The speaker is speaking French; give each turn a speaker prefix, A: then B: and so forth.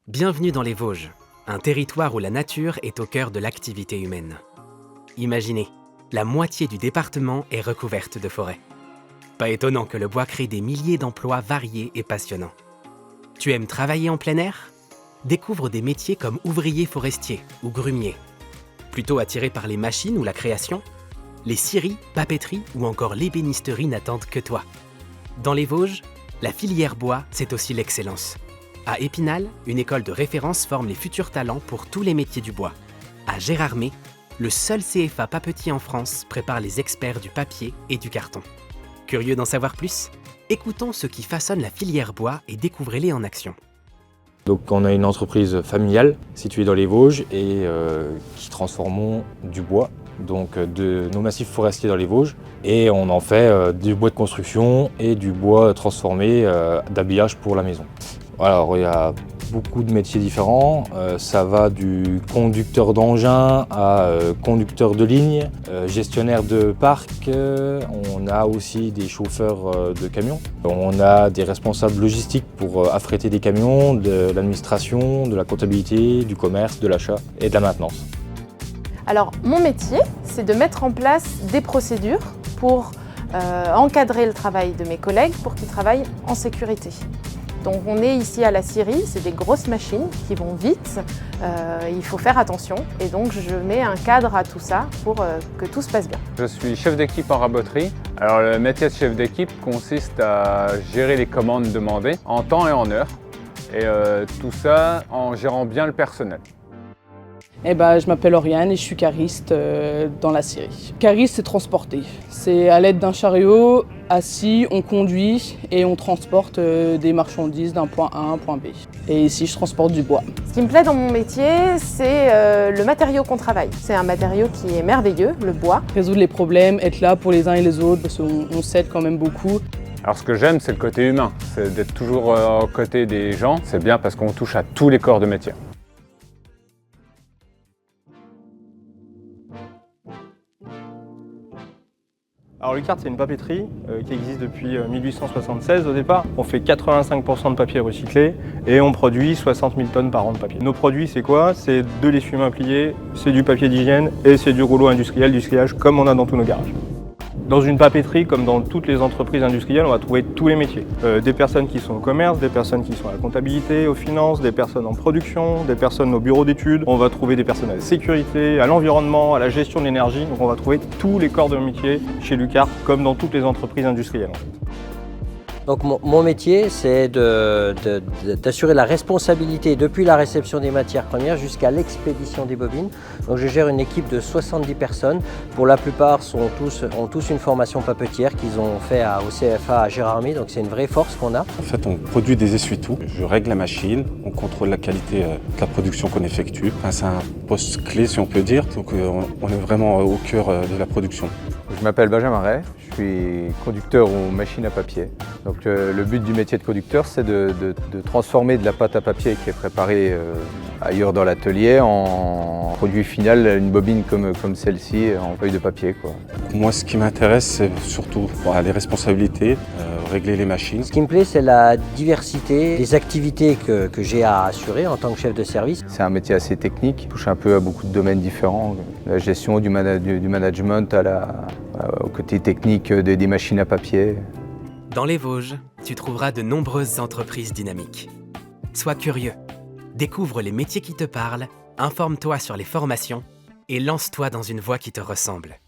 A: Bienvenue dans les Vosges, un territoire où la nature est au cœur de l'activité humaine. Imaginez, la moitié du département est recouverte de forêts. Pas étonnant que le bois crée des milliers d'emplois variés et passionnants. Tu aimes travailler en plein air? Découvre des métiers comme ouvrier forestier ou grumier. Plutôt attiré par les machines ou la création? Les scieries, papeteries ou encore l'ébénisterie n'attendent que toi. Dans les Vosges, la filière bois, c'est aussi l'excellence. À Épinal, une école de référence forme les futurs talents pour tous les métiers du bois. À Gérardmer, le seul CFA papetier en France prépare les experts du papier et du carton. Curieux d'en savoir plus? Écoutons ceux qui façonnent la filière bois et découvrez-les en action.
B: Donc on a une entreprise familiale située dans les Vosges et qui transformons du bois, donc de nos massifs forestiers dans les Vosges, et on en fait du bois de construction et du bois transformé d'habillage pour la maison. Alors il y a beaucoup de métiers différents, ça va du conducteur d'engin à conducteur de ligne, gestionnaire de parc, on a aussi des chauffeurs de camions, on a des responsables logistiques pour affréter des camions, de l'administration, de la comptabilité, du commerce, de l'achat et de la maintenance.
C: Alors mon métier, c'est de mettre en place des procédures pour encadrer le travail de mes collègues pour qu'ils travaillent en sécurité. Donc on est ici à la scierie, c'est des grosses machines qui vont vite, il faut faire attention et donc je mets un cadre à tout ça pour que tout se passe bien.
D: Je suis chef d'équipe en raboterie. Alors le métier de chef d'équipe consiste à gérer les commandes demandées en temps et en heure et tout ça en gérant bien le personnel.
E: Je m'appelle Oriane et je suis cariste dans la scierie. Cariste, c'est transporter. C'est à l'aide d'un chariot, assis, on conduit et on transporte des marchandises d'un point A à un point B. Et ici, je transporte du bois.
C: Ce qui me plaît dans mon métier, c'est le matériau qu'on travaille. C'est un matériau qui est merveilleux, le bois.
E: Résoudre les problèmes, être là pour les uns et les autres, parce qu'on s'aide quand même beaucoup.
D: Alors ce que j'aime, c'est le côté humain, c'est d'être toujours aux côtés des gens. C'est bien parce qu'on touche à tous les corps de métier.
F: Alors Lucart, c'est une papeterie qui existe depuis 1876 au départ. On fait 85% de papier recyclé et on produit 60 000 tonnes par an de papier. Nos produits, c'est quoi? C'est de l'essuie-main plié, c'est du papier d'hygiène et c'est du rouleau industriel, du striage comme on a dans tous nos garages. Dans une papeterie, comme dans toutes les entreprises industrielles, on va trouver tous les métiers. Des personnes qui sont au commerce, des personnes qui sont à la comptabilité, aux finances, des personnes en production, des personnes au bureau d'études. On va trouver des personnes à la sécurité, à l'environnement, à la gestion de l'énergie. Donc on va trouver tous les corps de métier chez Lucart, comme dans toutes les entreprises industrielles.
G: Donc mon métier, c'est d'assurer la responsabilité depuis la réception des matières premières jusqu'à l'expédition des bobines. Donc je gère une équipe de 70 personnes. Pour la plupart, ont tous une formation papetière qu'ils ont fait au CFA à Gérardmer. Donc c'est une vraie force qu'on a.
H: En fait, on produit des essuie-tout. Je règle la machine, on contrôle la qualité de la production qu'on effectue. C'est un poste clé, si on peut dire. Donc on est vraiment au cœur de la production.
I: Je m'appelle Benjamin Ray, je suis conducteur aux machines à papier. Donc le but du métier de conducteur, c'est de transformer de la pâte à papier qui est préparée ailleurs dans l'atelier en produit final, une bobine comme celle-ci en feuille de papier, quoi.
H: Moi, ce qui m'intéresse, c'est surtout les responsabilités, régler les machines.
G: Ce qui me plaît, c'est la diversité des activités que j'ai à assurer en tant que chef de service.
I: C'est un métier assez technique, qui touche un peu à beaucoup de domaines différents. La gestion du management au côté technique des machines à papier.
A: Dans les Vosges, tu trouveras de nombreuses entreprises dynamiques. Sois curieux, découvre les métiers qui te parlent, informe-toi sur les formations et lance-toi dans une voie qui te ressemble.